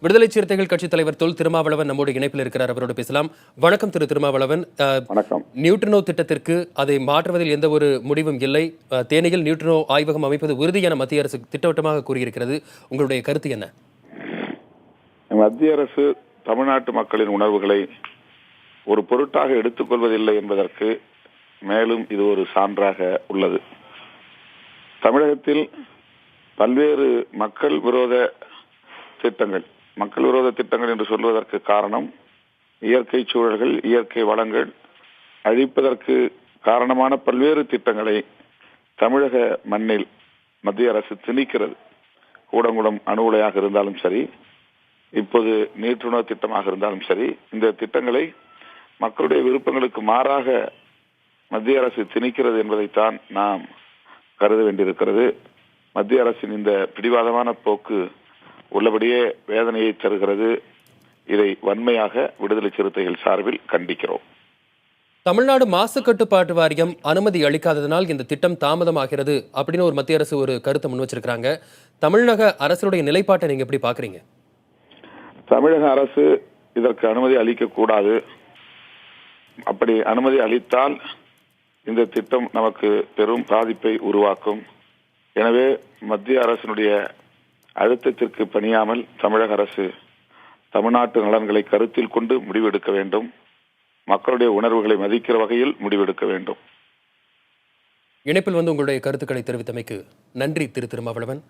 விடுதலை சிறுத்தைகள் கட்சித் தலைவர் தொல் திருமாவளவன் நம்மோடு இணைப்பில் இருக்கிறார். அவரோடு பேசலாம். வணக்கம் திரு திருமாவளவன். வணக்கம். நியூட்ரினோ திட்டத்திற்கு அதை மாற்றுவதில் எந்த ஒரு முடிவும் இல்லை, தேனியில் நியூட்ரினோ ஆய்வகம் அமைப்பது உறுதி என மத்திய அரசு திட்டவட்டமாக கூறியிருக்கிறது. உங்களுடைய கருத்து என்ன? மத்திய அரசு தமிழ்நாட்டு மக்களின் உணர்வுகளை ஒரு பொருட்டாக எடுத்துக்கொள்வதில்லை என்பதற்கு மேலும் இது ஒரு சான்றாக உள்ளது. தமிழகத்தில் பல்வேறு மக்கள் விரோத திட்டங்கள் என்று சொல்வதற்கு காரணம் இயற்கை சூழல்கள், இயற்கை வளங்கள் அழிப்பதற்கு காரணமான பல்வேறு திட்டங்களை தமிழக மண்ணில் மத்திய அரசு திணிக்கிறது. கூடங்குளம் அணு உலையாக இருந்தாலும் சரி, இப்போது நியூட்ரினோ திட்டமாக இருந்தாலும் சரி, இந்த திட்டங்களை மக்களுடைய விருப்பங்களுக்கு மாறாக மத்திய அரசு திணிக்கிறது என்பதைத்தான் நாம் கருத வேண்டியிருக்கிறது. மத்திய அரசின் இந்த பிடிவாதமான போக்கு உள்ளபடியே வேதனையை தருகிறது. இதை வன்மையாக விடுதலை சிறுத்தைகள் சார்பில் கண்டிக்கிறோம். தமிழ்நாடு மாசு கட்டுப்பாட்டு வாரியம் அனுமதி அளிக்காததனால் இந்த திட்டம் தாமதமாகிறது அப்படின்னு ஒரு மத்திய அரசு ஒரு கருத்தை முன் வச்சிருக்காங்க. தமிழக அரசுடைய நிலைப்பாட்டை நீங்க எப்படி பாக்குறீங்க? தமிழக அரசு இதற்கு அனுமதி அளிக்கக்கூடாது. அப்படி அனுமதி அளித்தால் இந்த திட்டம் நமக்கு பெரும் பாதிப்பை உருவாக்கும். எனவே மத்திய அரசினுடைய அழுத்தத்திற்கு பணியாமல் தமிழக அரசு தமிழ்நாட்டு நலன்களை கருத்தில் கொண்டு முடிவெடுக்க வேண்டும். மக்களுடைய உணர்வுகளை மதிக்கிற வகையில் முடிவெடுக்க வேண்டும். இணைப்பில் வந்து உங்களுடைய கருத்துக்களை தெரிவித்தமைக்கு நன்றி திரு திருமாவளவன்.